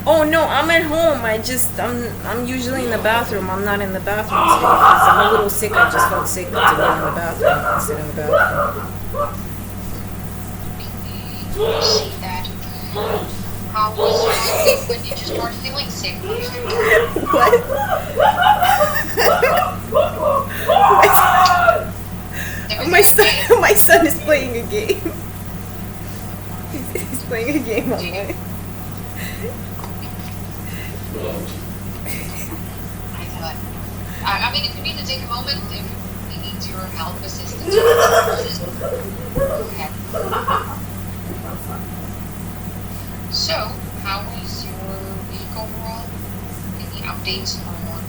Oh no, I'm at home. I'm usually in the bathroom. I'm not in the bathroom today because I'm a little sick. I just felt sick to go in the bathroom and sit in the bathroom. I see that. How was when did you start feeling sick? What? There was my a son, day. my son is playing a game. He's playing a game Do you, online. I thought. I mean, if you need to take a moment, if he needs your help, assistance, or resources, go ahead. So, how was your week overall? Any updates on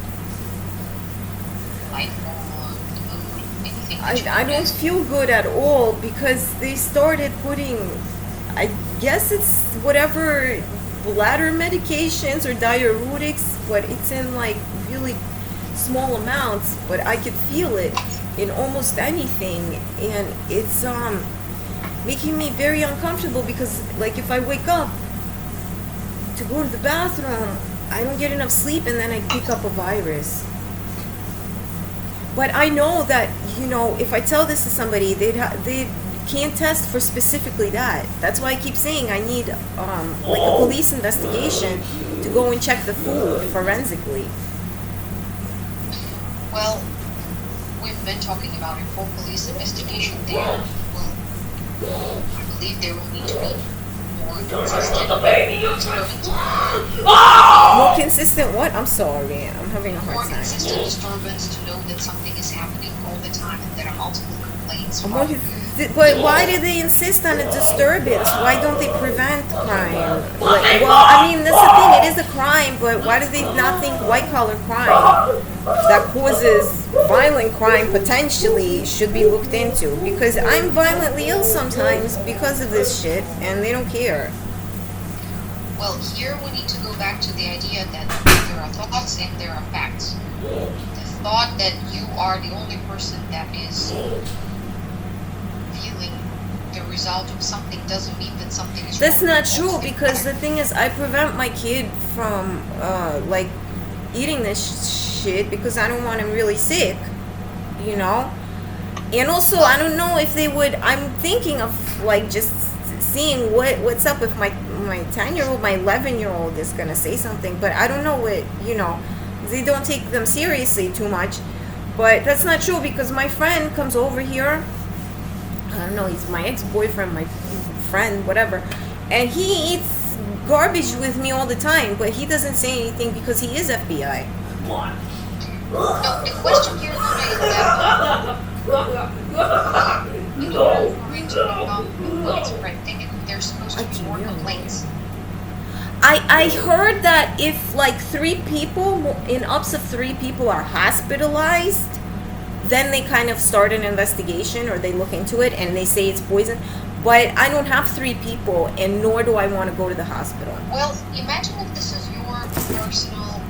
life, on the mood, anything that you I don't noticed? feel good at all because they started putting, I guess it's whatever bladder medications or diuretics, but it's in like really small amounts, but I could feel it in almost anything, and it's making me very uncomfortable because like if I wake up to go to the bathroom, I don't get enough sleep and then I pick up a virus. But I know that, if I tell this to somebody, they can't test for specifically that. That's why I keep saying I need like a police investigation to go and check the food forensically. Well, we've been talking about a full police investigation there. Well, I believe there will need to be more consistent disturbance. More consistent what? I'm sorry. I'm having a More hard time. consistent disturbance to know that something is happening all the time and there are multiple complaints More from. But why do they insist on a disturbance? Why don't they prevent crime? Like, well, I mean, that's the thing. It is a crime, but why do they not think white-collar crime that causes violent crime potentially should be looked into? Because I'm violently ill sometimes because of this shit, and they don't care. Well, here we need to go back to the idea that there are thoughts and there are facts. The thought that you are the only person that is feeling the result of something doesn't mean that something is That's wrong. not true because the thing is, I prevent my kid from like eating this shit because I don't want him really sick, you know. And also, I don't know if they would. I'm thinking of like just seeing what's up if my 10-year-old, my 11-year-old is gonna say something, but I don't know what They don't take them seriously too much, but that's not true because my friend comes over here. I don't know, he's my ex-boyfriend, my friend, whatever. And he eats garbage with me all the time, but he doesn't say anything because he is FBI. No, the question here today is that in order for it to become widespread thing, there's supposed to be more complaints. I heard that if like 3 people, in ups of 3 people are hospitalized, then they kind of start an investigation or they look into it and they say it's poison. But I don't have 3 people, and nor do I want to go to the hospital. Well, imagine if this is your personal.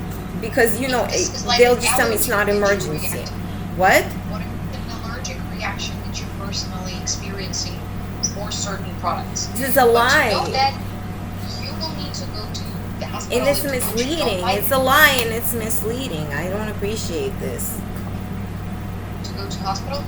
Because, This is like they'll an just tell me it's not allergy that you emergency. react. What? What if an allergic reaction that you're personally experiencing for certain products? This is a But lie. to know that, you will need to go to the hospital. And it's if you don't misleading. like It's a lie and it's misleading. I don't appreciate this. to go to hospital.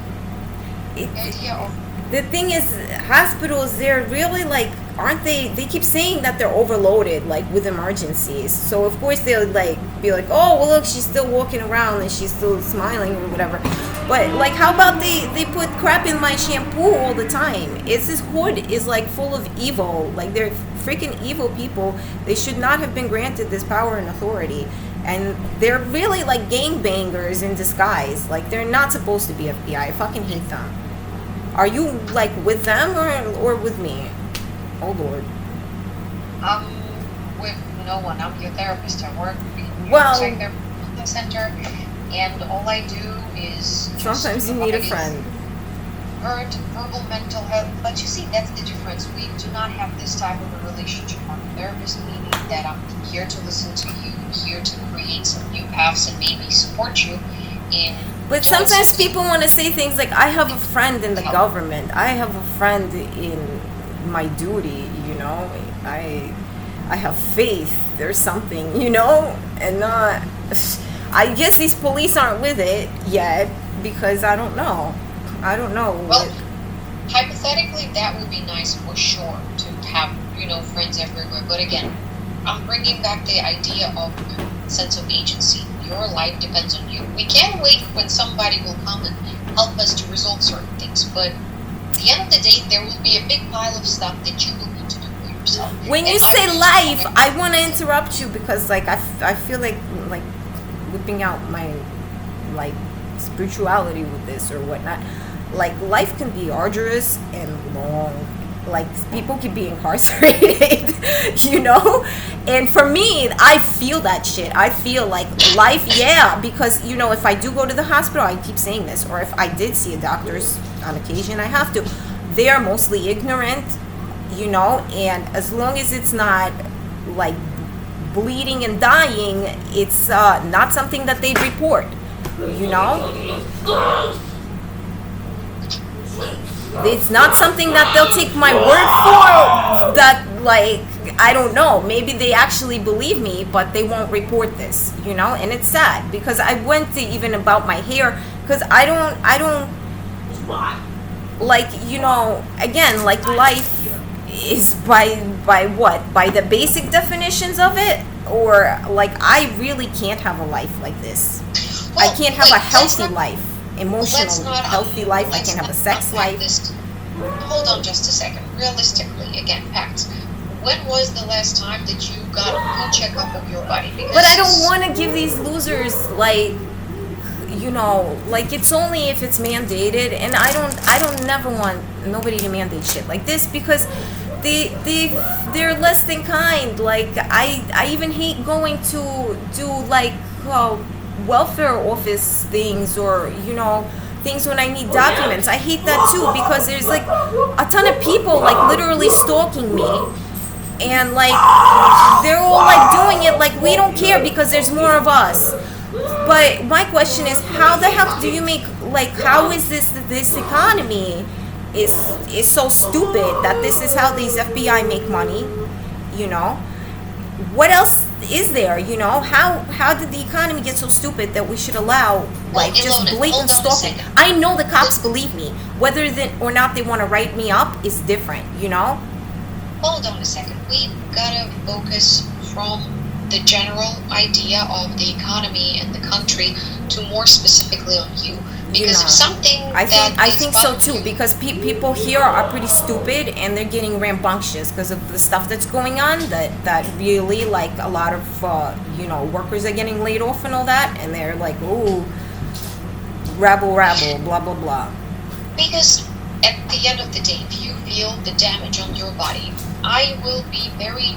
It, The idea of the thing is, hospitals, they're really like, aren't they keep saying that they're overloaded, like with emergencies. So of course they'll like be like, oh well, look, she's still walking around and she's still smiling or whatever. But like, how about they put crap in my shampoo all the time? It's this hood is like full of evil. Like, they're freaking evil people. They should not have been granted this power and authority. And they're really like gangbangers in disguise. Like, they're not supposed to be FBI. I fucking hate them. Are you like with them or with me? Oh Lord. with no one. I'm your therapist. I work in Well- psychotherapy center, and all I do is just Sometimes you need a provide friend. verbal mental health. But you see, that's the difference. We do not have this type of a relationship. I'm a therapist, meaning that I'm here to listen to you, here to create some new paths and maybe support you in. But sometimes people want to say things like, I have a friend in the government. I have a friend in my duty, I have faith there's something, you know, and not. I guess these police aren't with it yet because I don't know. Well, hypothetically, that would be nice for sure to have, friends everywhere. But again, I'm bringing back the idea of sense of agency. Your life depends on you. We can't wait when somebody will come and help us to resolve certain things. But at the end of the day, there will be a big pile of stuff that you will need to do for yourself. When you say life, I want to interrupt you because, like, I feel like whipping out my, like, spirituality with this or whatnot. Like, life can be arduous and long. Like, people can be incarcerated, you know? And for me, I feel that shit. I feel like life, yeah, because, if I do go to the hospital, I keep saying this, or if I did see a doctor's on occasion, I have to. They are mostly ignorant, and as long as it's not, like, bleeding and dying, it's not something that they'd report, It's not something that they'll take my word for, that, like, I don't know, maybe they actually believe me, but they won't report this, and it's sad, because I went to even about my hair, because I don't, like, again, like, life is by what? By the basic definitions of it? Or, like, I really can't have a life like this. Well, I can't have a healthy life. Emotional, healthy life. I can't have a sex life. Hold on just a second. Realistically, again, facts. When was the last time that you got a full checkup of your body? Because but I don't want to give these losers, like, like, it's only if it's mandated, and I don't never want nobody to mandate shit like this, because they're less than kind. Like, I even hate going to do, like, welfare office things, or things when I need documents. I hate that too, because there's, like, a ton of people, like, literally stalking me, and, like, they're all, like, doing it like we don't care because there's more of us. But my question is, how the hell do you make, like, how is this economy is so stupid that this is how these FBI make money? What else is there? How did the economy get so stupid that we should allow, like, just blatant stalking? I know the cops believe me. Whether or not they want to write me up is different, Hold on a second. We gotta focus from the general idea of the economy and the country to more specifically on you. Because if something I think so too, because people here are pretty stupid, and they're getting rambunctious because of the stuff that's going on, that really, like, a lot of workers are getting laid off and all that, and they're like, ooh, rabble, blah blah blah. Because at the end of the day, if you feel the damage on your body, I will be very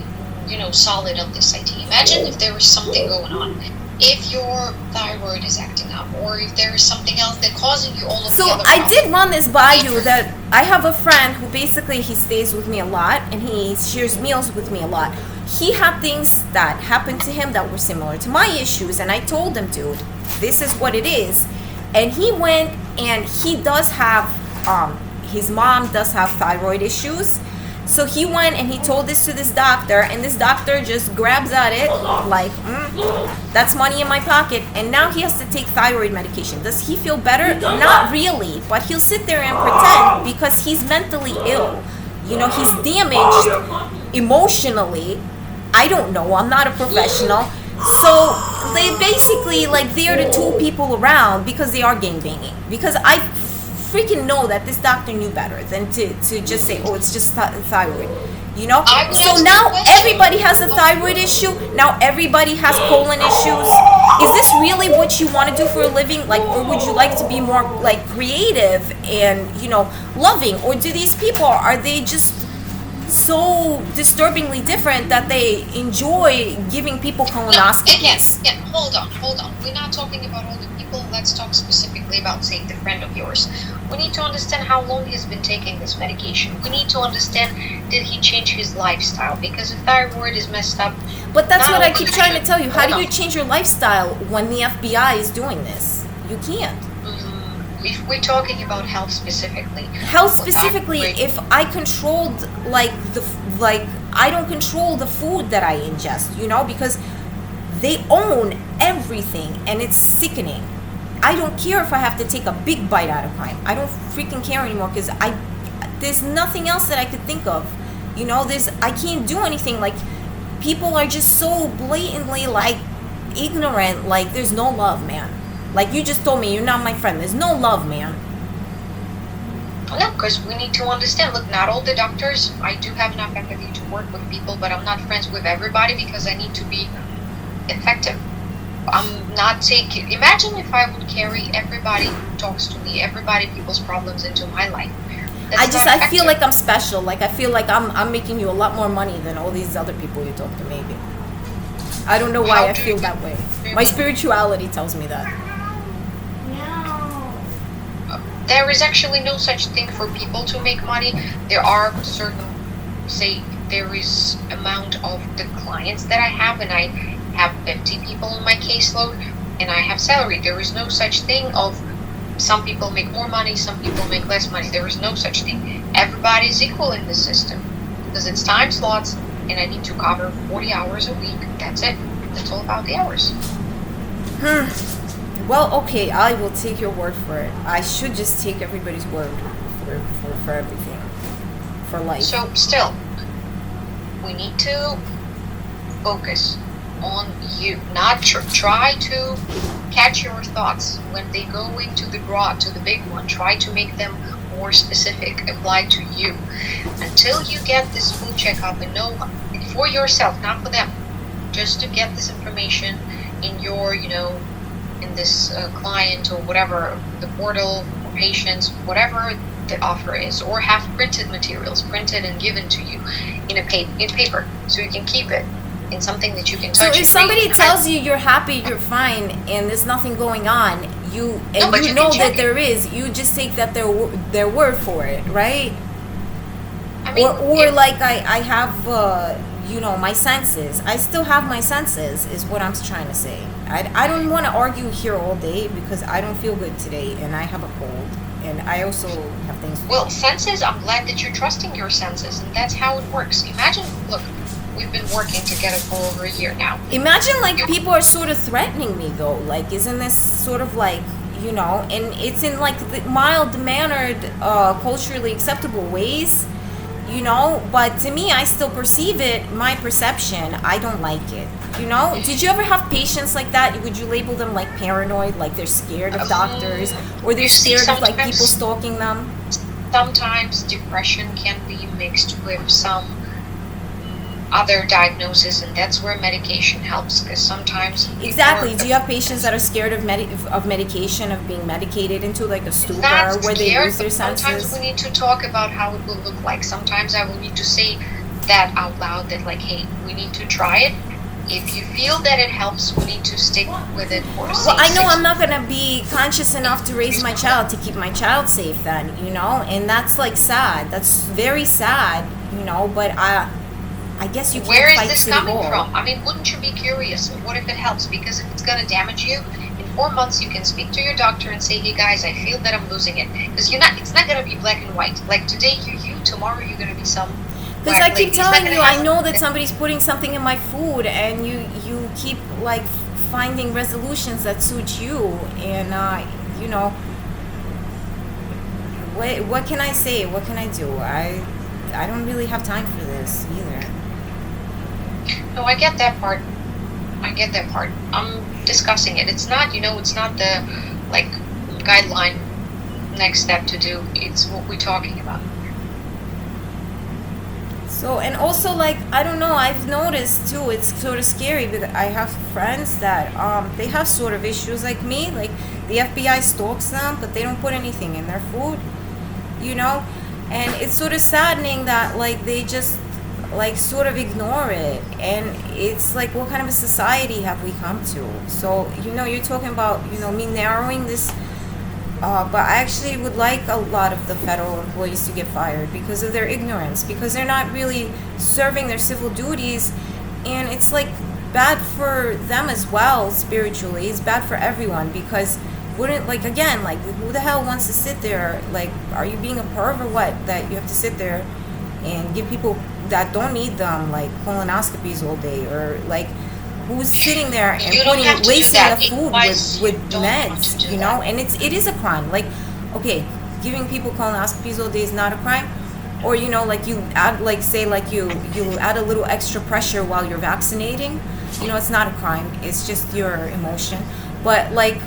solid on this idea. Imagine if there is something going on. If your thyroid is acting up, or if there is something else that's causing you all of the other problems. I did run this by you, that I have a friend who basically, he stays with me a lot, and he shares meals with me a lot. He had things that happened to him that were similar to my issues, and I told him, dude, this is what it is. And he went, and he does have, his mom does have thyroid issues. So he went and he told this to this doctor, and this doctor just grabs at it like, that's money in my pocket, and now he has to take thyroid medication. Does he feel better? Not really, but he'll sit there and pretend because he's mentally ill. He's damaged emotionally. I don't know. I'm not a professional. So they basically, like, they're the two people around because they are gangbanging. Because I freaking know that this doctor knew better than to just say, oh, it's just thyroid, so now everybody has a thyroid issue. Now everybody has colon issues. Is this really what you want to do for a living? Like, or would you like to be more, like, creative and loving? Or do these people, are they just so disturbingly different that they enjoy giving people colonoscopies? Again, hold on. We're not talking about all the people. Let's talk specifically about, say, the friend of yours. We need to understand how long he's been taking this medication. We need to understand, did he change his lifestyle? Because the thyroid is messed up. But that's what I keep trying to tell you. How do you change your lifestyle when the FBI is doing this? You can't. If we're talking about health specifically. If I controlled, like, I don't control the food that I ingest, you know, because they own everything and it's sickening. I don't care if I have to take a big bite at a time. I don't freaking care anymore because there's nothing else that I could think of. You know, I can't do anything. Like, people are just so blatantly like ignorant. Like, there's no love, man. Like, you just told me you're not my friend. There's no love, man. No, because we need to understand. Look, not all the doctors. I do have enough empathy to work with people, but I'm not friends with everybody because I need to be effective. I'm not taking. Imagine if I would carry everybody who talks to me, people's problems into my life. I feel like I'm special. Like, I feel like I'm making you a lot more money than all these other people you talk to. Maybe. I don't know why I feel that way. My spirituality tells me that. There is actually no such thing for people to make money. There are certain, say, there is amount of the clients that I have, and I have 50 people in my caseload, and I have salary. There is no such thing of some people make more money, some people make less money. There is no such thing. Everybody is equal in this system because it's time slots, and I need to cover 40 hours a week. That's it. That's all about the hours. Well, okay, I will take your word for it. I should just take everybody's word for everything, for life. So still, we need to focus on you, not try to catch your thoughts when they go into the broad, to the big one. Try to make them more specific, apply to you. Until you get this food checkup and know for yourself, not for them, just to get this information in your, in this client or whatever, the portal or patients, whatever the offer is, or have printed materials printed and given to you in paper so you can keep it in something that you can touch. So if somebody tells you you're happy, you're fine, and there's nothing going on, you know that there is, you just take that their word for it, right? I mean, or like I have my senses. I still have my senses, is what I'm trying to say. I don't want to argue here all day because I don't feel good today and I have a cold and I also have things to do. Senses, I'm glad that you're trusting your senses, and that's how it works. Imagine, look, we've been working together for over a year now. Imagine people are sort of threatening me though. Like, isn't this sort of like, and it's in like the mild-mannered, culturally acceptable ways, but to me, I still perceive it, my perception, I don't like it, Did you ever have patients like that? Would you label them like paranoid, like they're scared of doctors, or they're scared of like people stalking them? Sometimes depression can be mixed with some other diagnosis, and that's where medication helps, because sometimes exactly. Do you have patients that are scared of medication, of being medicated into like a stupor where they lose their senses? Sometimes we need to talk about how it will look like. Sometimes I will need to say that out loud, that like, hey, we need to try it. If you feel that it helps, we need to stick with it for I know I'm not gonna be conscious enough to raise my child, to keep my child safe then, and that's like sad. That's very sad, but I guess you can't Where is fight this City coming Hall. from? I mean, wouldn't you be curious? What if it helps? Because if it's going to damage you, in 4 months you can speak to your doctor and say, hey guys, I feel that I'm losing it. Because it's not going to be black and white. Like today you're you, tomorrow you're going to be some... Because I keep telling you, I know that somebody's putting something in my food, and you keep like finding resolutions that suit you, and what can I say? What can I do? I don't really have time for this either. No, I get that part. I'm discussing it. It's not, it's not the, like, guideline next step to do. It's what we're talking about. So, and also, like, I don't know, I've noticed, too, it's sort of scary, because I have friends that, they have sort of issues like me. Like, the FBI stalks them, but they don't put anything in their food, And it's sort of saddening that, like, they just... like sort of ignore it, and it's like, what kind of a society have we come to? So you're talking about me narrowing this, but I actually would like a lot of the federal employees to get fired because of their ignorance, because they're not really serving their civil duties, and it's like bad for them as well spiritually. It's bad for everyone, because wouldn't, like, again, like, who the hell wants to sit there? Like, are you being a perv or what, that you have to sit there and give people that don't need them like colonoscopies all day, or like who's sitting there and You don't have to do lacing the that. food Advice with you don't want to meds, do you know? that. And it is a crime. Like, okay, giving people colonoscopies all day is not a crime. Or, you know, like you add, like, say, like you add a little extra pressure while you're vaccinating, you know, it's not a crime. It's just your emotion. But, like,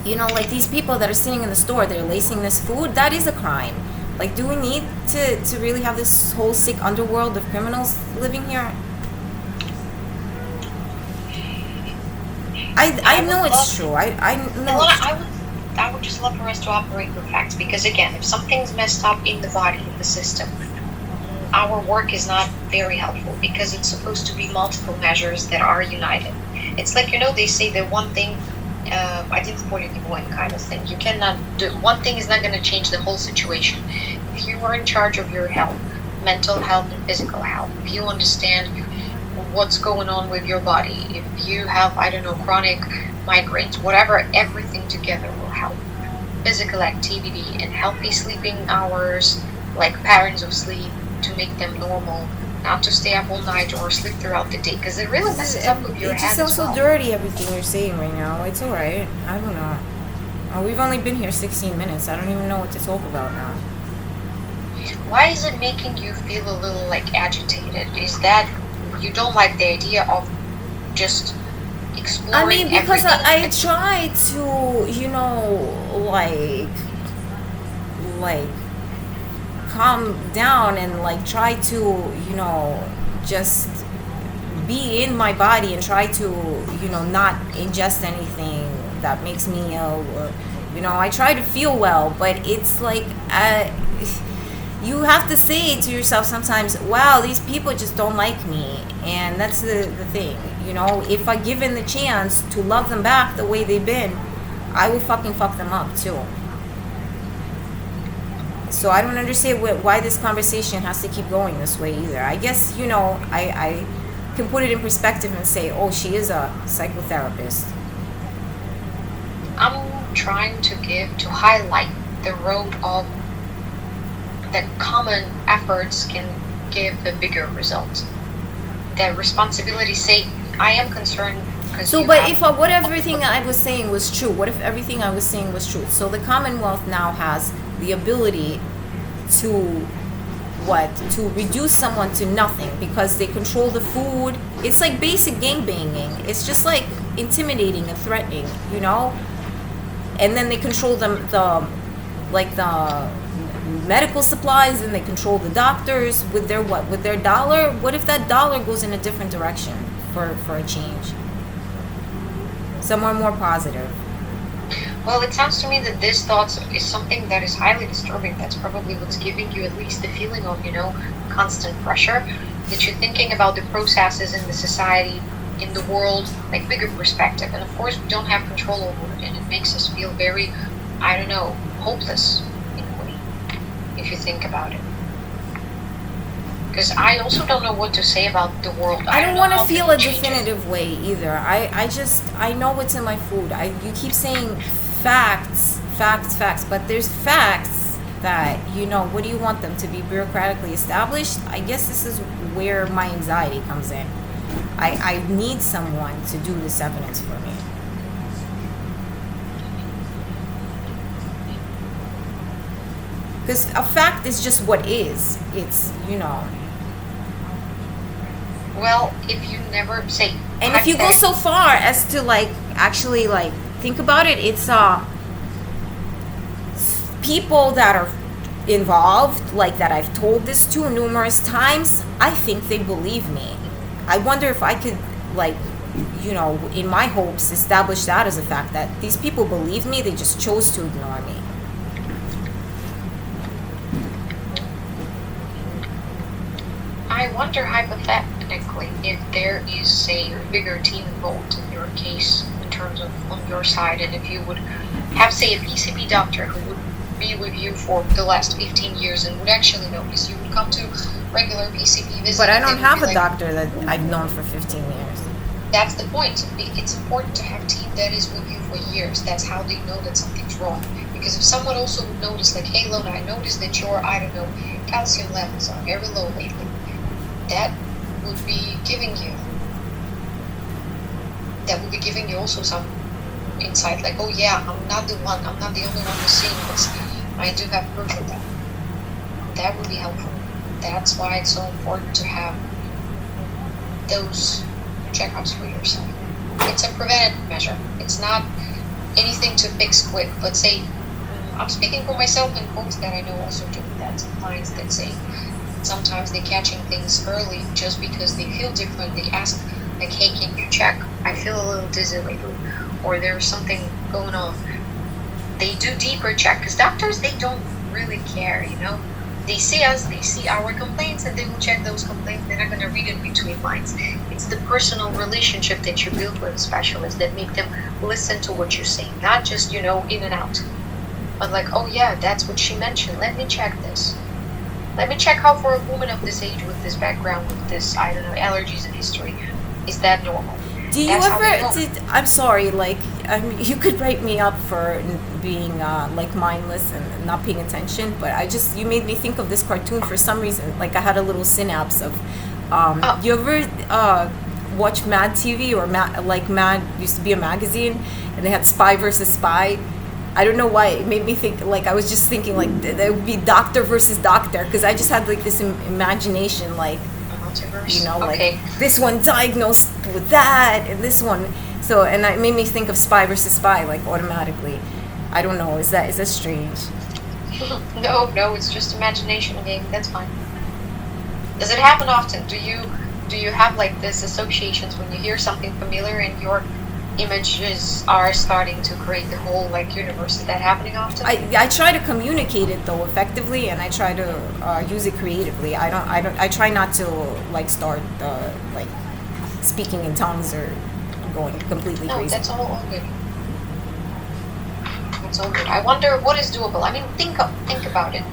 you know, like these people that are sitting in the store, they're lacing this food, that is a crime. Like, do we need to really have this whole sick underworld of criminals living here? I would know it's love- true. I know Ilona, it's true. I would just love for us to operate with facts, because again, if something's messed up in the body, in the system, our work is not very helpful, because it's supposed to be multiple measures that are united. It's like, you know, they say that one thing, I didn't put it in one kind of thing. You cannot do one thing is not going to change the whole situation. If you are in charge of your health, mental health and physical health, if you understand what's going on with your body, if you have, I don't know, chronic migraines, whatever, everything together will help. Physical activity and healthy sleeping hours, like patterns of sleep, to make them normal, not to stay up all night or sleep throughout the day, because it really messes up with your It head just as sounds so well. dirty, everything you're saying right now. It's alright. I don't know. We've only been here 16 minutes. I don't even know what to talk about now. Why is it making you feel a little like agitated? Is that you don't like the idea of just exploring I mean, because I everything? try to, you know, like calm down and like try to, you know, just be in my body and try to, you know, not ingest anything that makes me ill, or, you know, I try to feel well, but it's like you have to say to yourself sometimes, wow, these people just don't like me. And that's the thing, you know, if I given the chance to love them back the way they've been, I would fucking fuck them up too. So I don't understand why this conversation has to keep going this way either. I guess, you know, I can put it in perspective and say, oh, she is a psychotherapist. I'm trying to highlight the road of that common efforts can give a bigger result. That responsibility, say, I am concerned because So, but if what everything I was saying was true, what if everything I was saying was true? So the Commonwealth now has the ability to to reduce someone to nothing because they control the food. It's like basic gang banging. It's just like intimidating and threatening, you know. And then they control the medical supplies, and they control the doctors with their with their dollar. What if that dollar goes in a different direction for a change? Somewhere more positive. Well, it sounds to me that this thought is something that is highly disturbing. That's probably what's giving you at least the feeling of, you know, constant pressure. That you're thinking about the processes in the society, in the world, like bigger perspective. And of course, we don't have control over it, and it makes us feel very, I don't know, hopeless in a way, if you think about it. Because I also don't know what to say about the world. I don't know want to how feel people a change it. definitive way either. I know what's in my food. You keep saying facts, but there's facts that, you know, what do you want them to be bureaucratically established? I guess this is where my anxiety comes in. I need someone to do this evidence for me. Because a fact is just what is. It's, you know. Well, if you never say, And if you go so far as to like actually like think about it, it's people that are involved, like that I've told this to numerous times, I think they believe me. I wonder if I could, like, you know, in my hopes, establish that as a fact that these people believe me, they just chose to ignore me. I wonder hypothetically if there is, say, a bigger team involved in your case in terms of on your side, and if you would have, say, a PCP doctor who would be with you for the last 15 years and would actually notice. You would come to regular PCP visits. But I don't have a doctor that I've known for 15 years. That's the point. It's important to have a team that is with you for years. That's how they know that something's wrong. Because if someone also would notice, like, hey, Lona, I noticed that your, I don't know, calcium levels are very low lately. that would be giving you also some insight, like, oh yeah, I'm not the only one who's seeing this. I do have proof of that. That would be helpful. That's why it's so important to have those checkups for yourself. It's a preventive measure. It's not anything to fix quick. Let's say, I'm speaking for myself and folks that I know also do that. Some clients that say sometimes they're catching things early just because they feel different. They ask, like, hey, can you check? I feel a little dizzy lately, or there's something going on. They do deeper check because doctors, they don't really care, you know. They see us, they see our complaints, and they will check those complaints. They're not going to read it between lines. It's the personal relationship that you build with a specialist that make them listen to what you're saying, not just, in and out. But like, oh yeah, that's what she mentioned. Let me check this. Let me check how for a woman of this age with this background, with this, I don't know, allergies and history, is that normal? Do you I'm sorry, like, you could write me up for being like mindless and not paying attention, but you made me think of this cartoon for some reason. Like, I had a little synapse of, you ever watch Mad TV or Mad used to be a magazine, and they had Spy versus Spy. I don't know why it made me think, like, I was just thinking like there would be doctor versus doctor, because I just had like this imagination, like, okay. Like this one diagnosed with that and this one, so, and it made me think of Spy versus Spy, like, automatically. I don't know, is that strange? No, it's just imagination again. That's fine. Does it happen often? Do you have like this associations when you hear something familiar and your images are starting to create the whole like universe? Is that happening often? I try to communicate it though effectively, and I try to use it creatively. I try not to like start like speaking in tongues or going completely crazy. No, that's all good. That's all good. I wonder what is doable. I mean, think about it.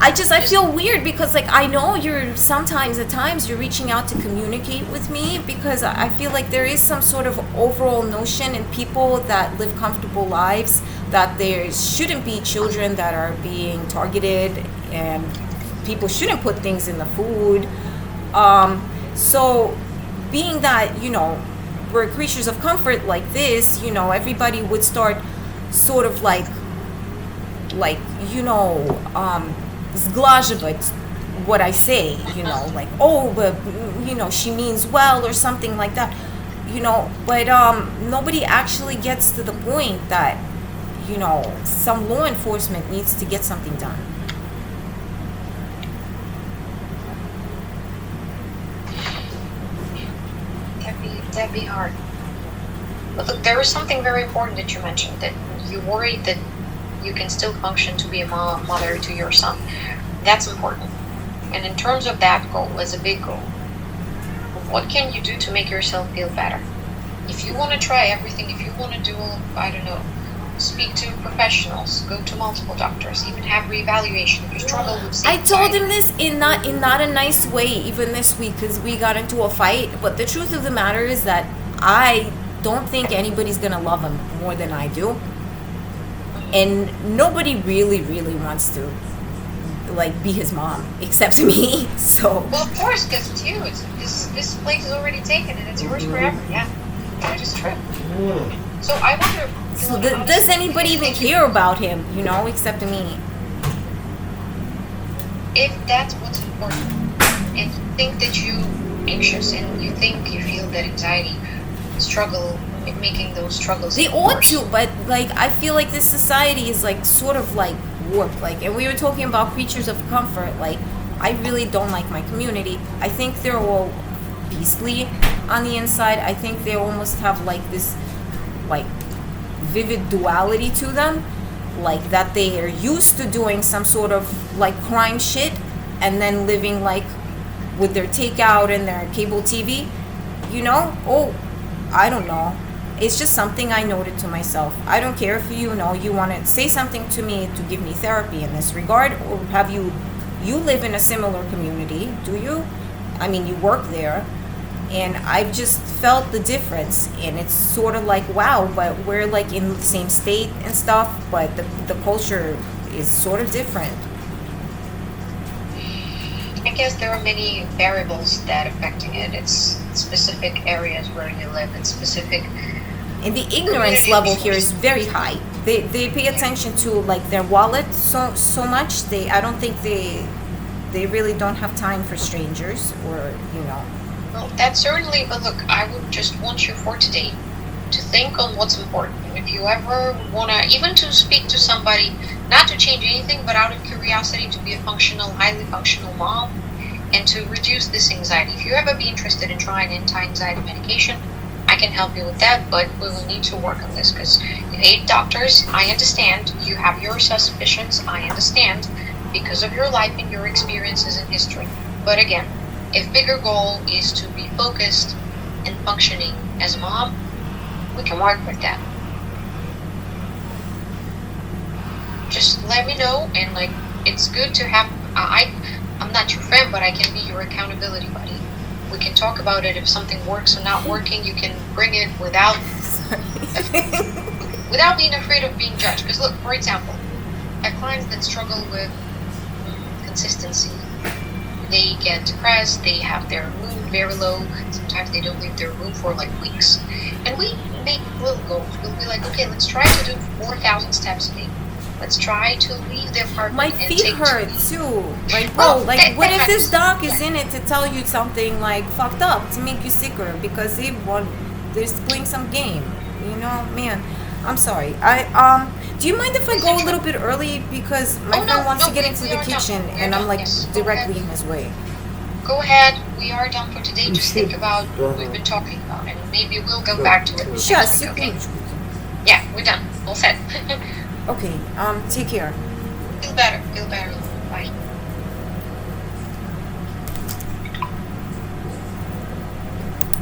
I feel weird because, like, I know at times you're reaching out to communicate with me, because I feel like there is some sort of overall notion in people that live comfortable lives that there shouldn't be children that are being targeted, and people shouldn't put things in the food. So being that, we're creatures of comfort like this, everybody would start sort of like, sglazhivать what I say, like, oh, but, she means well, or something like that, but nobody actually gets to the point that, some law enforcement needs to get something done. That'd be hard. But look, there is something very important that you mentioned, that you worried that you can still function to be a mother to your son. That's important. And in terms of that goal, as a big goal, what can you do to make yourself feel better? If you want to try everything, if you want to do, I don't know, speak to professionals, go to multiple doctors, even have reevaluation if you struggle with I told him this in not a nice way, even this week, because we got into a fight. But the truth of the matter is that I don't think anybody's gonna love him more than I do, and nobody really wants to like be his mom except me. So well, of course, because it's you. This place is already taken and it's yours forever. Yeah, that is true. So I wonder. So does anybody even care about him? Except me. If that's what's important, and you think that you anxious and you feel that anxiety, struggle in making those struggles. They ought to, but like I feel like this society is like sort of like warped. Like, and we were talking about creatures of comfort. Like, I really don't like my community. I think they're all beastly on the inside. I think they almost have like this like vivid duality to them, like that they are used to doing some sort of like crime shit and then living like with their takeout and their cable TV, oh, I don't know, it's just something I noted to myself. I don't care if you want to say something to me to give me therapy in this regard, or have you live in a similar community, do you? I mean, you work there. And I've just felt the difference, and it's sort of like, wow, but we're like in the same state and stuff, but the culture is sort of different. I guess there are many variables that affecting it. It's specific areas where you live, it's specific. And the ignorance level here is very high. They pay attention to like their wallet so much. I don't think they really don't have time for strangers or Well, that's certainly, but look, I would just want you for today to think on what's important. And if you ever want to, even to speak to somebody, not to change anything, but out of curiosity to be a functional, highly functional mom and to reduce this anxiety. If you ever be interested in trying anti-anxiety medication, I can help you with that, but we will need to work on this because you hate doctors. I understand. You have your suspicions. I understand because of your life and your experiences and history. But again, if bigger goal is to be focused and functioning as a mom, we can work with that. Just let me know, and like it's good to have. I'm not your friend, but I can be your accountability buddy. We can talk about it if something works or not working. You can bring it without without being afraid of being judged. Because look, for example, I have clients that struggle with consistency. They get depressed, they have their mood very low, sometimes they don't leave their room for like weeks. And we make little goals. We'll be like, okay, let's try to do 4,000 steps a day. Let's try to leave their apartment. My and feet take hurt too. Like, bro, Well, what if that this doc is yeah. in it to tell you something like fucked up to make you sicker because they're playing some game? Man, I'm sorry. Do you mind if I go a little bit early because my friend wants to get into the kitchen and I'm like directly in his way. Go ahead, we are done for today. Just think about what we've been talking about and maybe we'll go back to it. Сейчас, next week, okay? секундочку. Yeah, we're done. All set. Okay, take care. Feel better, feel better.